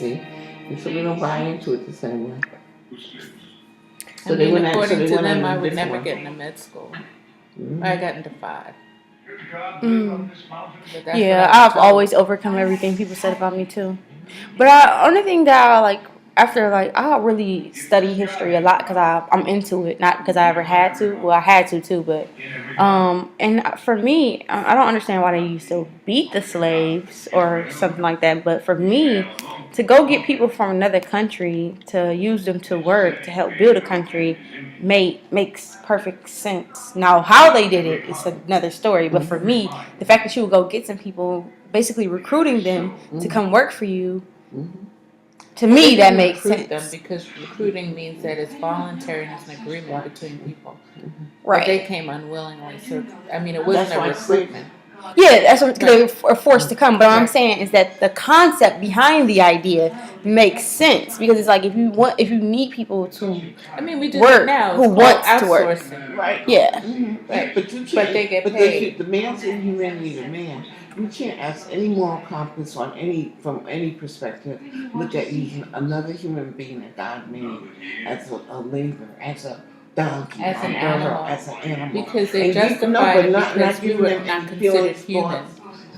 see. And so they don't buy into it the same way. So according to them, I would never get into med school. Mm-hmm. I got into 5. Yeah, I've always overcome everything people said about me too. But only thing that I like after like I really study history a lot because I'm into it, not because I ever had to. Well, I had to too, but and for me, I don't understand why they used to beat the slaves or something like that. But for me, to go get people from another country to use them to work to help build a country makes perfect sense. Now, how they did it is another story. But for me, the fact that you would go get some people, basically recruiting them to come work for you. To me, that makes sense. Them because recruiting means that it's voluntary and it's an agreement between people. Right. But they came unwillingly. So, I mean, it wasn't a recruitment. Yeah, that's what they were forced to come. But what I'm saying is that the concept behind the idea makes sense because it's like if you need people to we do work it now. who wants to work, right? Yeah, right. But they get paid. The man's inhumanity of man. You can't ask any moral compass from any perspective. Look at using another human being that God made as a labor, as a donkey, as an animal, because they and justified it because we were not considered human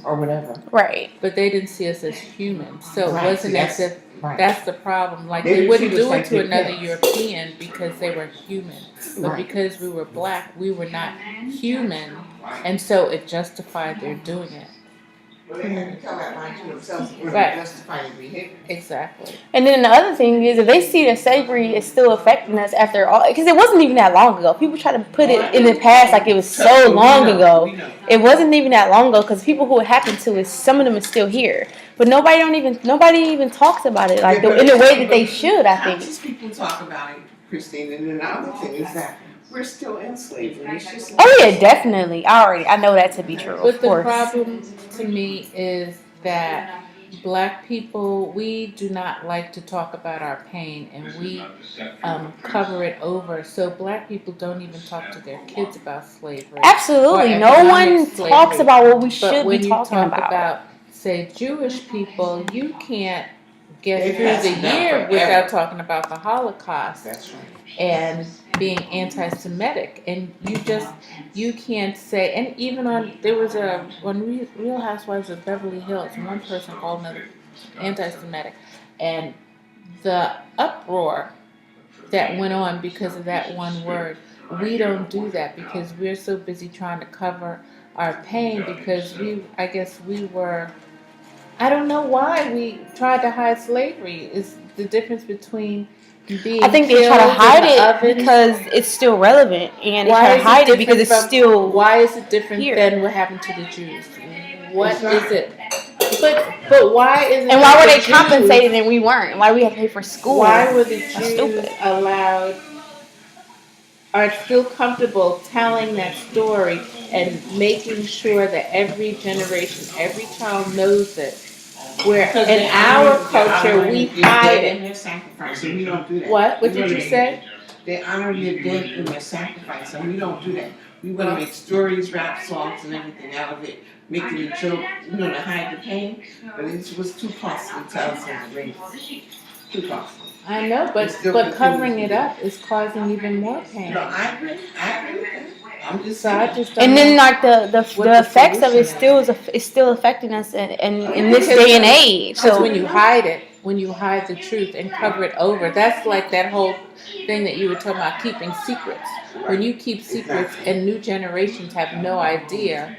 or whatever. Right. But they didn't see us as human, so right. it wasn't as if. Right. That's the problem. Like they wouldn't do it to another European because they were human, but because we were black, we were not human, and so it justified their doing it. Right. Exactly. And then the other thing is, if they see that slavery is still affecting us after all, because it wasn't even that long ago. People try to put it in the past like it was so long ago. It wasn't even that long ago because people who it happened to is some of them are still here, but nobody even talks about it like in the way that they should. I think people talk about it, Christine, and then the other thing is that we're still in slavery. It's just yeah, definitely. I know that to be true. But the problem to me is that black people, we do not like to talk about our pain, and we cover it over. So black people don't even talk to their kids about slavery. Absolutely, no one talks about what we should be talking about. Say Jewish people, you can't get through the year without talking about the Holocaust. That's right. And being anti-Semitic, and you can't say, and even on Real Housewives of Beverly Hills, one person called another anti-Semitic, and the uproar that went on because of that one word. We don't do that because we're so busy trying to cover our pain because I don't know why we tried to hide slavery. Is the difference between I think they try to hide it because it's still relevant, and they try to hide it because it's still. Why is it different than what happened to the Jews? What is it? But why is it? And why were they compensated and we weren't? Why do we have to pay for school? Why were the Jews are still comfortable telling that story and making sure that every generation, every child knows it? Where in our culture we hide it. We don't do that. What did you say? They honor your dead in their sacrifice, and we don't do that. We want to make stories, rap songs, and everything out of it, making a joke, to hide the pain. But it was too costly to us as a race. Too costly. I know, but covering it up is causing even more pain. No, I agree. I'm just saying. And then like the effects of it is still affecting us in this day and age. So when you hide the truth and cover it over, that's like that whole thing that you were talking about, keeping secrets. When you keep secrets and new generations have no idea,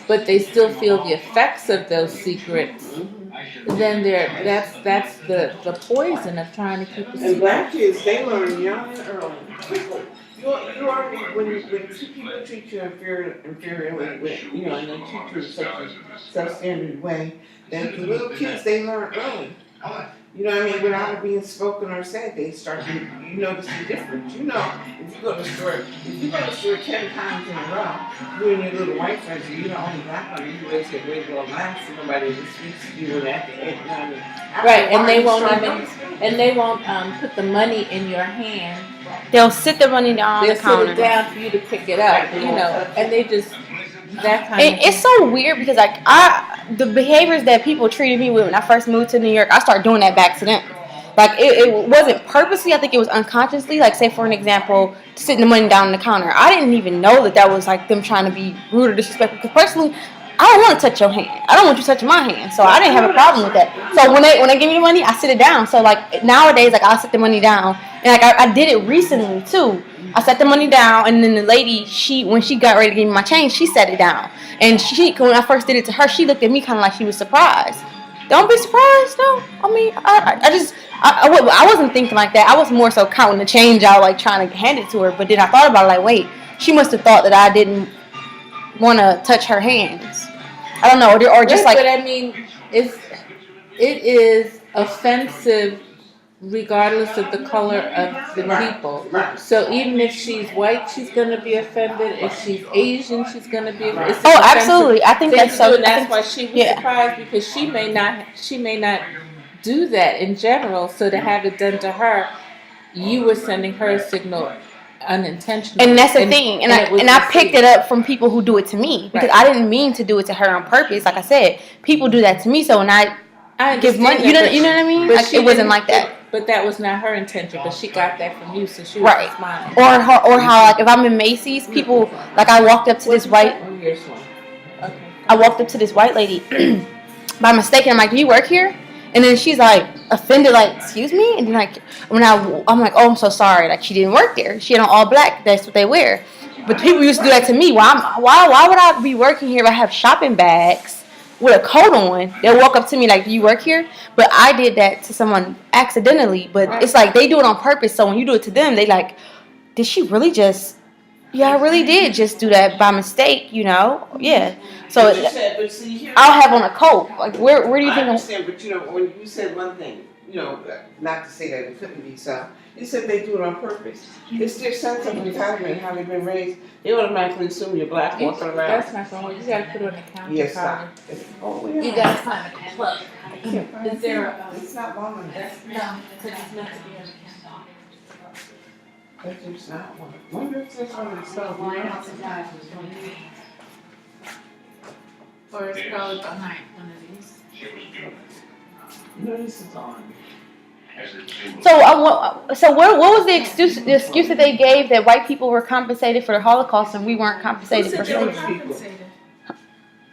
but they still feel the effects of those secrets, then that's the poison of trying to keep a secret. And black kids, they learn young and early. You already, when two people treat you inferiorly, and they treat you in such a substandard way, then the little kids, they learn early. You know what I mean? Without it being spoken or said, they start to, notice the difference. If you go to the store 10 times in a row, you and your little white friends, you're the only black one, you always get regular laughs, and nobody even speaks to you at the end. Right, and they won't put the money in your hand. They'll sit the money down on the counter. They'll sit it down for you to pick it up, and they just that kind of. It's so weird because the behaviors that people treated me with when I first moved to New York, I started doing that back to them. Like it wasn't purposely. I think it was unconsciously. Like say for an example, sitting the money down on the counter. I didn't even know that was like them trying to be rude or disrespectful. Because personally, I don't want to touch your hand. I don't want you touching my hand. So I didn't have a problem with that. So when they give me the money, I sit it down. So like nowadays, like I'll sit the money down, and like I did it recently too. I set the money down, and then the lady, when she got ready to give me my change, she set it down. And when I first did it to her, she looked at me kind of like she was surprised. Don't be surprised, no. I mean, I wasn't thinking like that. I was more so counting the change out, like trying to hand it to her. But then I thought about it, like, wait, she must have thought that I didn't want to touch her hands. I don't know, or just like. But I mean, it is offensive regardless of the color of the people. So even if she's white, she's gonna be offended. If she's Asian, she's gonna be offended. Oh, absolutely. I think that's so. And that's why she was surprised, because she may not do that in general. So to have it done to her, you were sending her a signal unintentionally. And that's the thing. And I picked it up from people who do it to me, because I didn't mean to do it to her on purpose. Like I said, people do that to me. So when I give money, you know what I mean? Like, it wasn't like that. But that was not her intention. But she got that from you, so she was smiling. Or how like if I'm in Macy's, people like I walked up to this white. Okay. I walked up to this white lady by mistake, and I'm like, "Do you work here?" And then she's like offended, like, "Excuse me?" And then like I'm like, "Oh, I'm so sorry." Like she didn't work there. She had on all black. That's what they wear. But people used to do that to me. Why would I be working here if I have shopping bags with a coat on? They'll walk up to me like, "Do you work here?" But I did that to someone accidentally. But it's like they do it on purpose. So when you do it to them, they like, did she really just? Yeah, I really did just do that by mistake, you know? Yeah. So I'll have on a coat. Like where do you think? I understand, but when you said one thing, not to say that it couldn't be so. You said they do it on purpose. It's their sense of entitlement, how they've been raised. They automatically assume you're black walking around. That's not going. You got to put it on the counter. Yes, probably. Oh, yeah. You got to find a plug. Is there It's not long enough. No, because it's meant to be on the counter. But there's not one. Wonder if there's one in the store. Or it's probably behind one of these. No, this is on. So what was the excuse that they gave that white people were compensated for the Holocaust and we weren't compensated for slavery?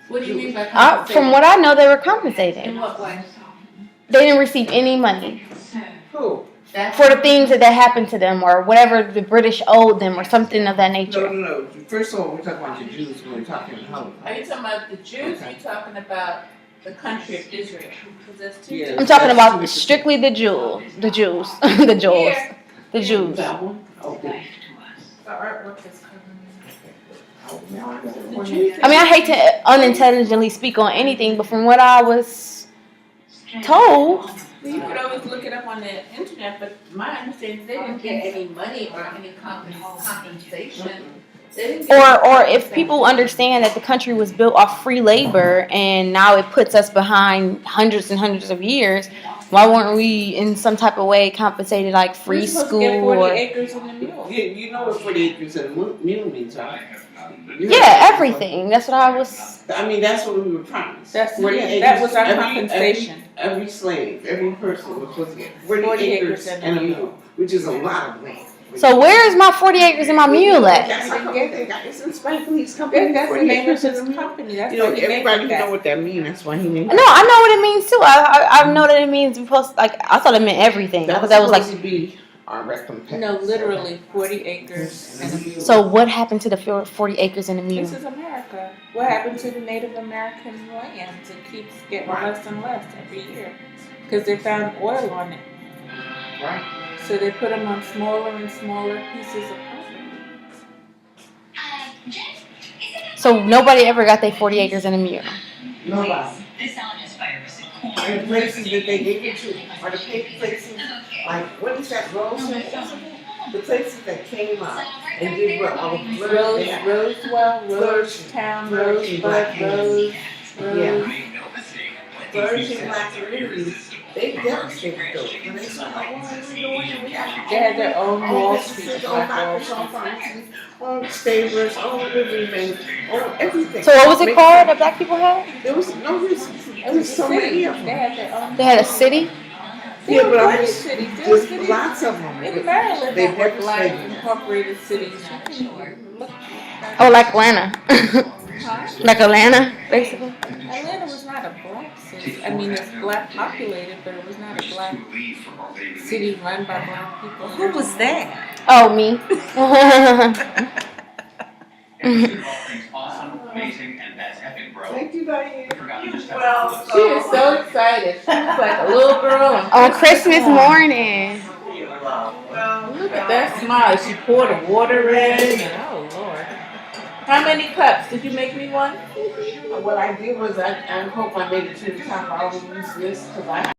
What do you mean by compensated? From what I know, they were compensated. In what way? They didn't receive any money Who? for the things that happened to them or whatever the British owed them or something of that nature. No. First of all, we're talking about the Jews when we're talking about Holocaust. Are you talking about the Jews or are you talking about the country of Israel? Because that's two different. I'm talking about strictly the Jews. The Jews. The Jews. That one? Okay. The artwork is I mean, I hate to unintelligently speak on anything, but from what I was told. You could always look it up on the internet, but my understanding is they didn't get any money or any compensation. Or if people understand that the country was built off free labor and now it puts us behind hundreds and hundreds of years, why weren't we in some type of way compensated, like free school? Get 40 acres in the mule. You know what 40 acres in a mule means, right? Yeah, everything. That's what I was. I mean, that's what we were promised. That was our compensation. Every slave, every person was supposed to get 40 acres and a mule, which is a lot of land. So where is my 40 acres and my mule at? That's our company. It's in Spike Lee's company. That's the name of his company. That's everybody know what that means. That's why he named it. No, I know what it means too. I know that it means I thought it meant everything. I thought that was like. To be our recompense. No, literally 40 acres and a mule. So what happened to the 40 acres and a mule? This is America. What happened to the Native American lands? It keeps getting less and less every year because they found oil on it. Right. So they put them on smaller and smaller pieces of property. So nobody ever got their 40 acres and a mule? Nobody. And the places that they gave it to are the places, like, what is that, Rose? The places that came up and did what all the Rosewell, Rosetown, Rosebud, Rose. Yeah. Flourishing black communities They devastated those. When they saw how long we were doing, we had They had their own Wall businesses, Street, own Black Wall doctors, own Street. pharmacies, own stablers, own everything, own everything. So what was it Make- called that black people had? There was no reason. It There's was a so city. many of They them. had their own. They had a city. Yeah, There but were I'm plenty just, cities. There were there's cities lots of them. in Maryland They that were black devastated. incorporated cities. You can look. Oh, like Atlanta. Huh? Like Atlanta, basically. Atlanta was not a black city. I mean, it's black populated, but it was not a black city run by black people. Who was that? Oh, me. Thank you, Diane. Well, She is so excited. She was like a little girl On Christmas morning. Look at that smile. She poured the water in. And, oh, Lord. How many cups? Did you make me one? What I did was I hope I made it to the top. I will use this because I